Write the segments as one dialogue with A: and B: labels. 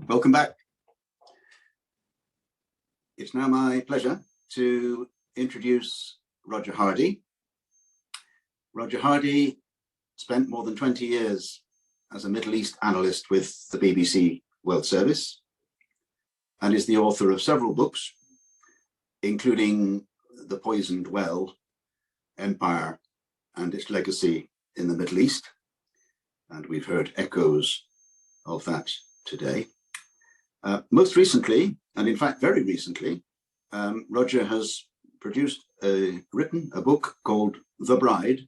A: Welcome back. It's now my pleasure to introduce Roger Hardy. Roger Hardy spent more than 20 years as a Middle East analyst with the BBC World Service and is the author of several books, including The Poisoned Well, Empire and Its Legacy in the Middle East. And we've heard echoes of that today. Most recently, and in fact very recently, Roger has written a book called The Bride,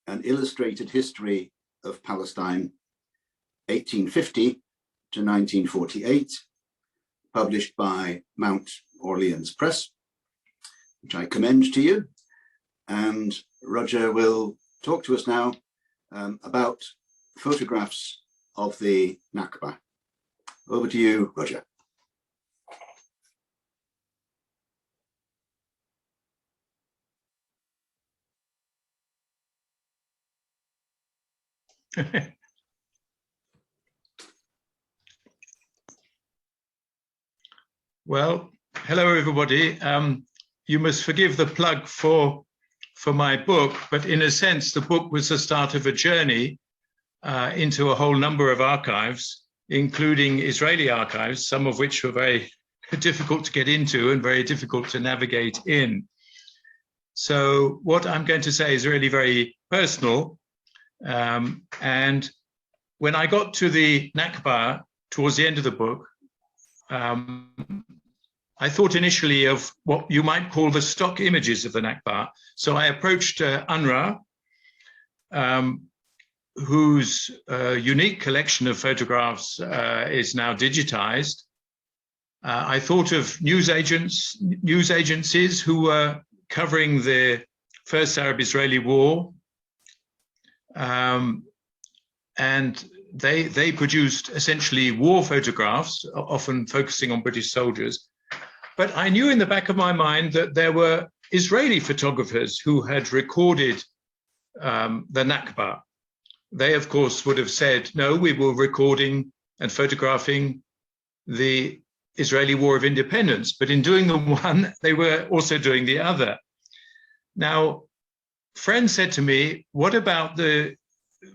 A: An Illustrated History of Palestine, 1850 to 1948, published by Mount Orleans Press, which I commend to you. And Roger will talk to us now about photographs of the Nakba. Over to you, Roger.
B: Well, hello everybody. You must forgive the plug for my book, but in a sense, the book was the start of a journey into a whole number of archives, including Israeli archives, some of which were very difficult to get into and very difficult to navigate in. So what I'm going to say is really very personal. And when I got to the Nakba towards the end of the book, I thought initially of what you might call the stock images of the Nakba. So I approached UNRWA, whose unique collection of photographs is now digitized. I thought of news agencies who were covering the First Arab-Israeli War, and they produced essentially war photographs, often focusing on British soldiers. But I knew in the back of my mind that there were Israeli photographers who had recorded the Nakba. They, of course, would have said, no, we were recording and photographing the Israeli War of Independence. But in doing the one, they were also doing the other. Now, friends said to me, what about the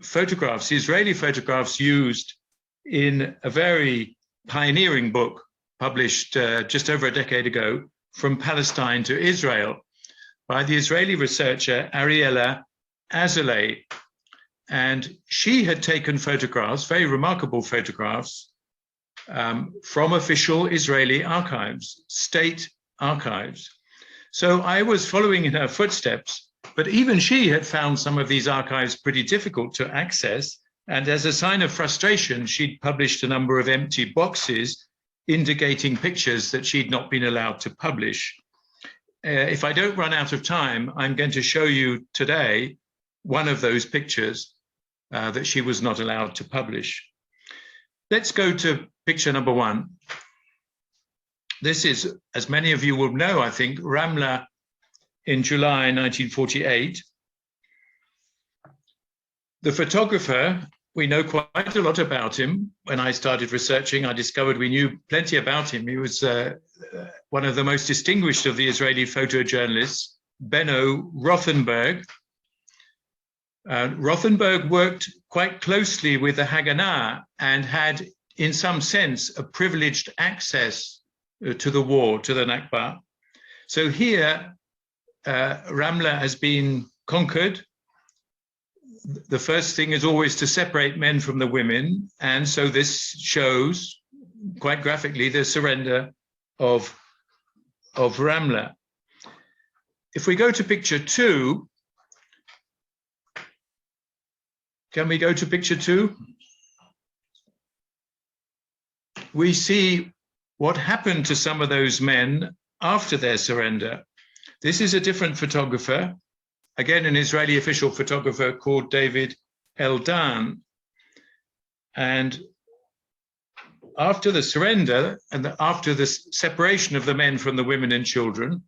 B: photographs, the Israeli photographs used in a very pioneering book published just over a decade ago, From Palestine to Israel, by the Israeli researcher Ariella Azalea. And she had taken photographs, very remarkable photographs, from official Israeli archives, state archives. So I was following in her footsteps, but even she had found some of these archives pretty difficult to access. And as a sign of frustration, she'd published a number of empty boxes indicating pictures that she'd not been allowed to publish. If I don't run out of time, I'm going to show you today one of those pictures that she was not allowed to publish. Let's go to picture number one. This is, as many of you will know, I think, Ramla in July 1948. The photographer, we know quite a lot about him. When I started researching, I discovered we knew plenty about him. He was one of the most distinguished of the Israeli photojournalists, Benno Rothenberg. Rothenberg worked quite closely with the Haganah and had, in some sense, a privileged access to the war, to the Nakba. So here, Ramla has been conquered. The first thing is always to separate men from the women. And so this shows quite graphically the surrender of Ramla. If we go to picture two, can we go to picture two? We see what happened to some of those men after their surrender. This is a different photographer, again, an Israeli official photographer called David Eldan. And after the surrender and after the separation of the men from the women and children,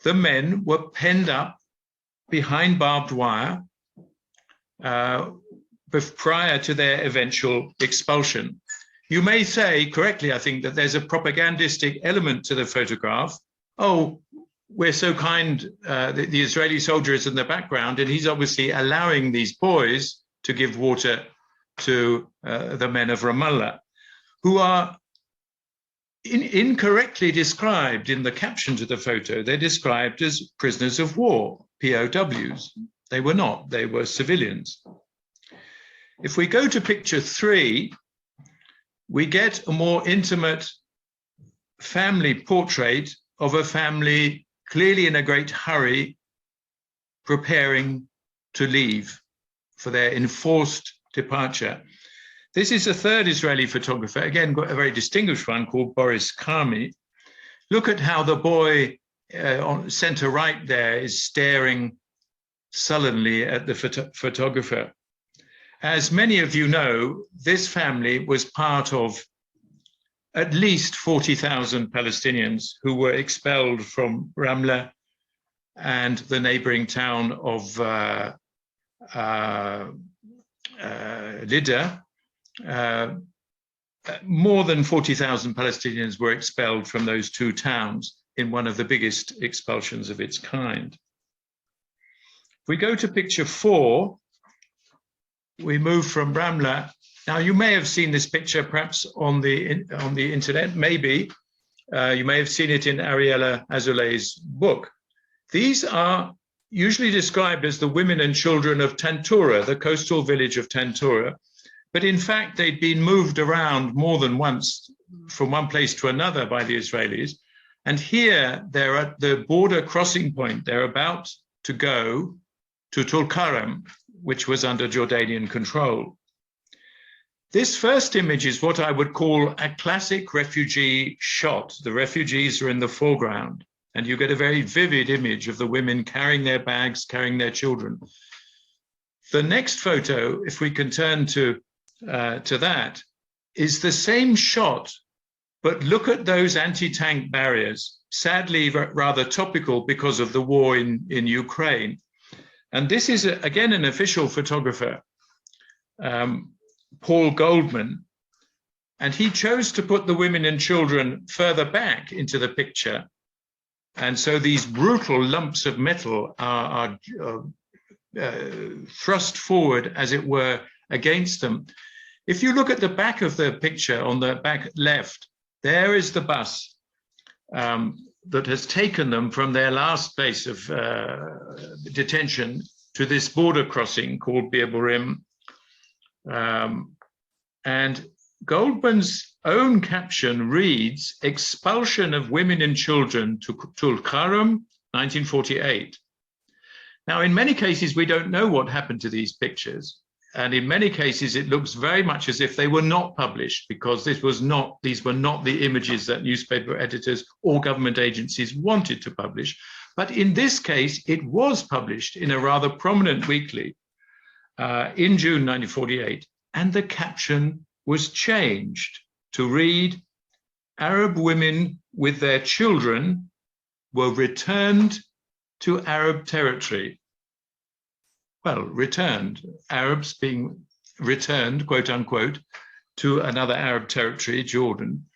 B: the men were penned up behind barbed wire prior to their eventual expulsion. You may say correctly, I think, that there's a propagandistic element to the photograph. Oh, we're so kind, the Israeli soldier is in the background, and he's obviously allowing these boys to give water to the men of Ramallah, who are incorrectly described in the caption to the photo. They're described as prisoners of war, POWs. They were not, they were civilians. If we go to picture 3, we get a more intimate family portrait of a family clearly in a great hurry, preparing to leave for their enforced departure. This is a third Israeli photographer, again, got a very distinguished one called Boris Karmi. Look at how the boy on center right there is staring sullenly at the photographer. As many of you know, this family was part of at least 40,000 Palestinians who were expelled from Ramla and the neighboring town of Lida. More than 40,000 Palestinians were expelled from those 2 towns in one of the biggest expulsions of its kind. If we go to picture 4, we move from Ramla. Now, you may have seen this picture perhaps on the internet, maybe. You may have seen it in Ariella Azoulay's book. These are usually described as the women and children of Tantura, the coastal village of Tantura. But in fact, they'd been moved around more than once from one place to another by the Israelis. And here they're at the border crossing point. They're about to go to Tulkarem, which was under Jordanian control. This first image is what I would call a classic refugee shot. The refugees are in the foreground, and you get a very vivid image of the women carrying their bags, carrying their children. The next photo, if we can turn to that, is the same shot, but look at those anti-tank barriers, sadly rather topical because of the war in Ukraine. And this is, again, an official photographer, Paul Goldman, and he chose to put the women and children further back into the picture. And so these brutal lumps of metal are thrust forward, as it were, against them. If you look at the back of the picture, on the back left, there is the bus that has taken them from their last place of detention to this border crossing called Bir Burim. And Goldman's own caption reads, "Expulsion of women and children to Tulkarem, 1948. Now, in many cases, we don't know what happened to these pictures. And in many cases, it looks very much as if they were not published, because these were not the images that newspaper editors or government agencies wanted to publish. But in this case, it was published in a rather prominent weekly in June 1948. And the caption was changed to read, "Arab women with their children were returned to Arab territory." Well, returned, Arabs being returned, quote unquote, to another Arab territory, Jordan.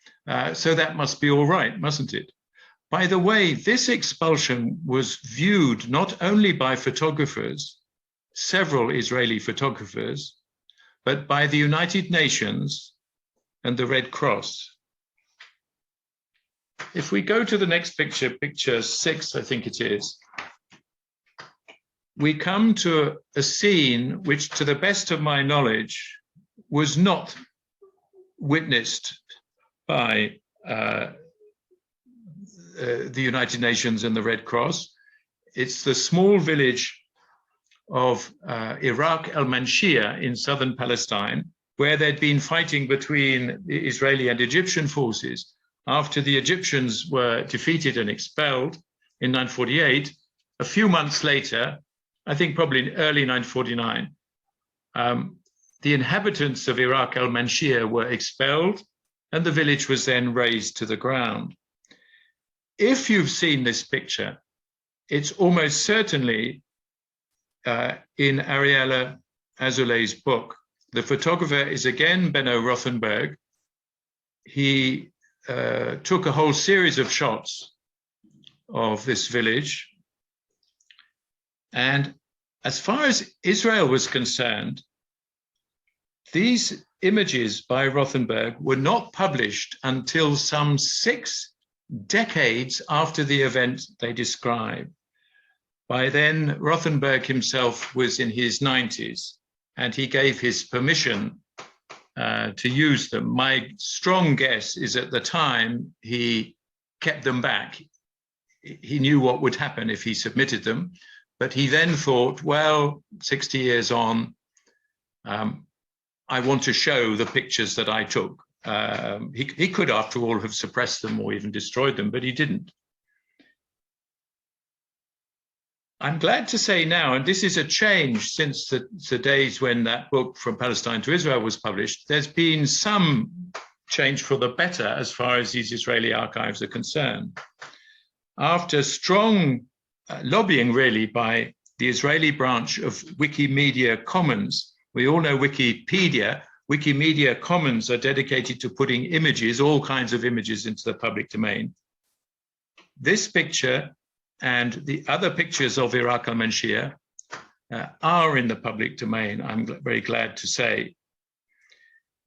B: So that must be all right, mustn't it? By the way, this expulsion was viewed not only by photographers, several Israeli photographers, but by the United Nations and the Red Cross. If we go to the next picture, picture 6, I think it is, we come to a scene which, to the best of my knowledge, was not witnessed by the United Nations and the Red Cross. It's the small village of Iraq al-Manshia in southern Palestine, where they'd been fighting between the Israeli and Egyptian forces. After the Egyptians were defeated and expelled in 1948, a few months later, I think probably in early 1949, the inhabitants of Iraq al-Manshia were expelled, and the village was then razed to the ground. If you've seen this picture, it's almost certainly in Ariella Azoulay's book, The photographer is again Benno Rothenberg. He took a whole series of shots of this village. And as far as Israel was concerned, these images by Rothenberg were not published until some 6 decades after the event they describe. By then, Rothenberg himself was in his 90s, and he gave his permission to use them. My strong guess is at the time he kept them back. He knew what would happen if he submitted them, but he then thought, well, 60 years on, I want to show the pictures that I took. He could, after all, have suppressed them or even destroyed them, but he didn't. I'm glad to say now, and this is a change since the days when that book From Palestine to Israel was published, there's been some change for the better as far as these Israeli archives are concerned. After strong lobbying, really, by the Israeli branch of Wikimedia Commons, we all know Wikipedia. Wikimedia Commons are dedicated to putting images, all kinds of images, into the public domain. This picture and the other pictures of Iraq al-Manshia are in the public domain, I'm very glad to say.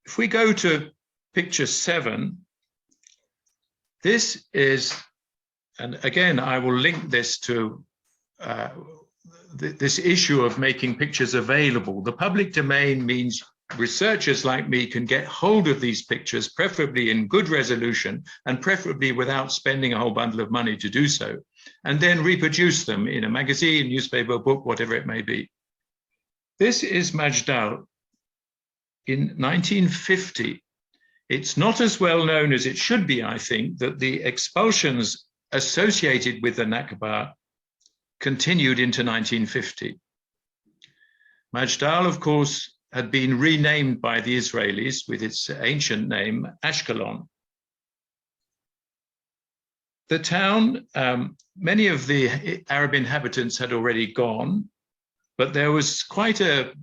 B: If we go to picture 7, this is, and again, I will link this to this issue of making pictures available. The public domain means researchers like me can get hold of these pictures, preferably in good resolution and preferably without spending a whole bundle of money to do so, and then reproduce them in a magazine, newspaper, book, whatever it may be. This is Majdal in 1950. It's not as well known as it should be, I think, that the expulsions associated with the Nakba continued into 1950. Majdal, of course, had been renamed by the Israelis with its ancient name, Ashkelon. The town, many of the Arab inhabitants had already gone, but there was quite a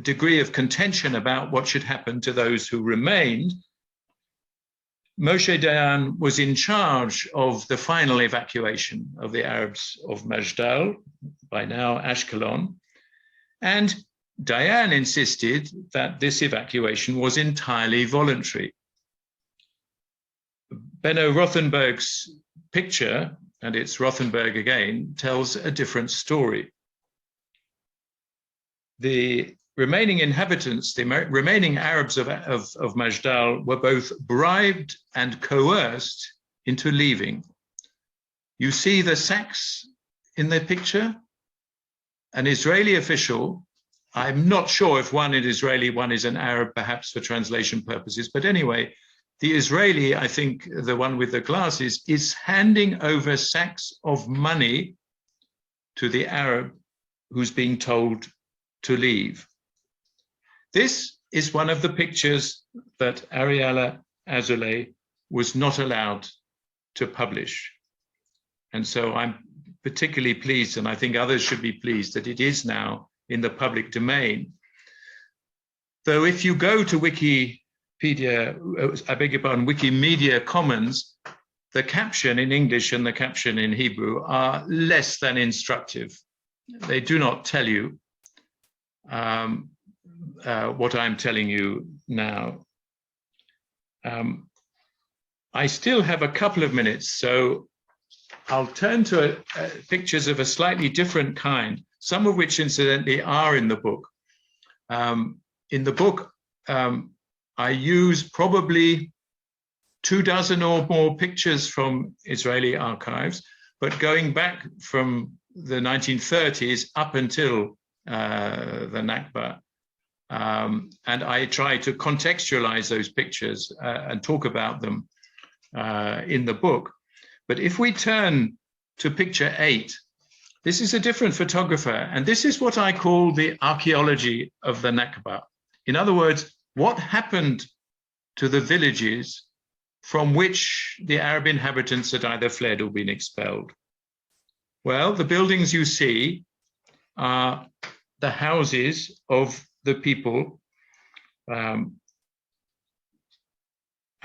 B: degree of contention about what should happen to those who remained. Moshe Dayan was in charge of the final evacuation of the Arabs of Majdal, by now Ashkelon, and Dayan insisted that this evacuation was entirely voluntary. Benno Rothenberg's picture, and it's Rothenberg again, tells a different story. The remaining inhabitants, the remaining Arabs of Majdal, were both bribed and coerced into leaving. You see the sacks in the picture? An Israeli official, I'm not sure if one is Israeli, one is an Arab, perhaps for translation purposes, but anyway, the Israeli, I think the one with the glasses, is handing over sacks of money to the Arab who's being told to leave. This is one of the pictures that Ariella Azoulay was not allowed to publish. And so I'm particularly pleased, and I think others should be pleased, that it is now in the public domain. Though if you go to Wikimedia Commons, the caption in English and the caption in Hebrew are less than instructive. They do not tell you what I'm telling you now. I still have a couple of minutes, so I'll turn to pictures of a slightly different kind, some of which incidentally are in the book. In the book, I use probably 24 or more pictures from Israeli archives, but going back from the 1930s up until the Nakba. And I try to contextualize those pictures and talk about them in the book. But if we turn to picture 8, this is a different photographer, and this is what I call the archaeology of the Nakba. In other words, what happened to the villages from which the Arab inhabitants had either fled or been expelled? Well, the buildings you see are the houses of the people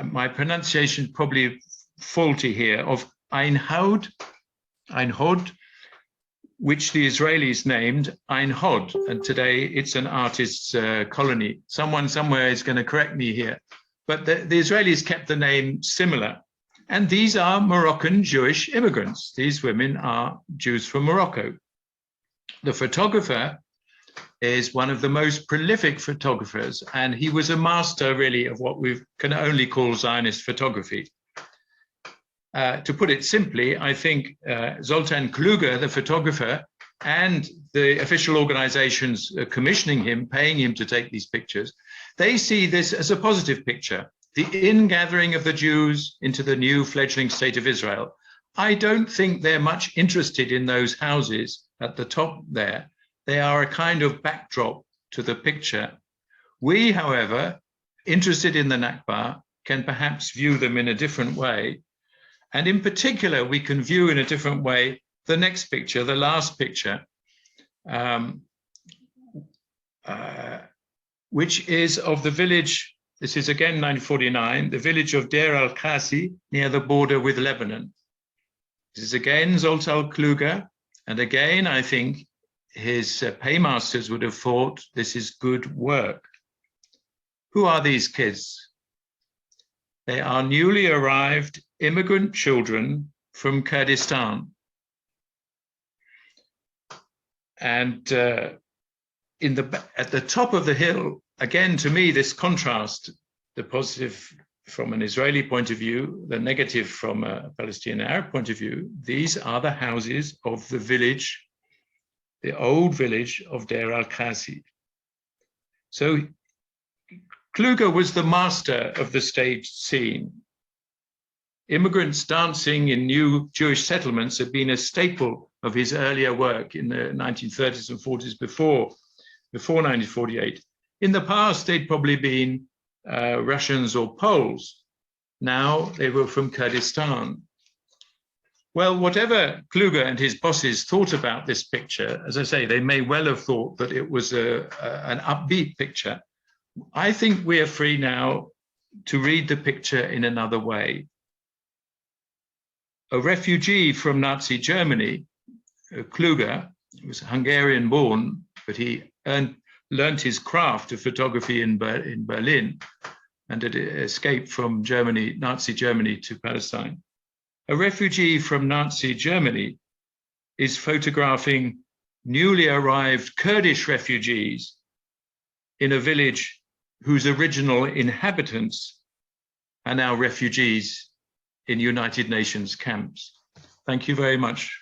B: my pronunciation probably faulty here, of Einhod, which the Israelis named Ein Hod, and today it's an artist's colony. Someone somewhere is going to correct me here, but the Israelis kept the name similar. And these are Moroccan Jewish immigrants. These women are Jews from Morocco. The photographer is one of the most prolific photographers, and he was a master really of what we can only call Zionist photography. To put it simply, I think Zoltan Kluger, the photographer, and the official organizations commissioning him, paying him to take these pictures, they see this as a positive picture, the ingathering of the Jews into the new fledgling state of Israel. I don't think they're much interested in those houses at the top there. They are a kind of backdrop to the picture. We, however, interested in the Nakba, can perhaps view them in a different way. And in particular, we can view in a different way the next picture, the last picture, which is of the village. This is again 1949, the village of Deir al-Qasi near the border with Lebanon. This is again Zoltan Kluger. And again, I think his paymasters would have thought this is good work. Who are these kids? They are newly arrived immigrant children from Kurdistan. And at the top of the hill, again, to me, this contrast, the positive from an Israeli point of view, the negative from a Palestinian Arab point of view, these are the houses of the village, the old village of Deir al-Qasi. So Kluger was the master of the staged scene. Immigrants dancing in new Jewish settlements had been a staple of his earlier work in the 1930s and 40s before 1948. In the past, they'd probably been Russians or Poles. Now they were from Kurdistan. Well, whatever Kluger and his bosses thought about this picture, as I say, they may well have thought that it was an upbeat picture. I think we are free now to read the picture in another way. A refugee from Nazi Germany, Kluger, was Hungarian born, but he learned his craft of photography in Berlin and had escaped from Nazi Germany to Palestine. A refugee from Nazi Germany is photographing newly arrived Kurdish refugees in a village whose original inhabitants are now refugees in United Nations camps. Thank you very much.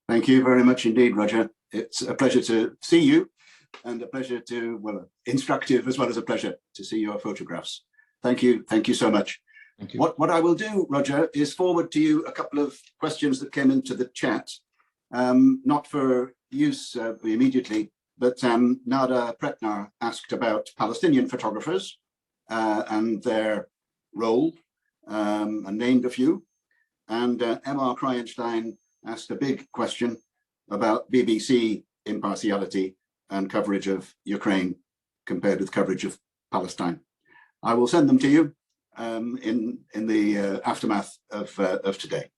A: Thank you very much indeed, Roger. It's a pleasure to see you and a pleasure to, well, instructive as well as a pleasure to see your photographs. Thank you so much.
B: Thank you.
A: What I will do, Roger, is forward to you a couple of questions that came into the chat, not for use immediately, but Nada Pretnar asked about Palestinian photographers and their role, and named a few. And M.R. Kryenstein asked a big question about BBC impartiality and coverage of Ukraine compared with coverage of Palestine. I will send them to you in the aftermath of today.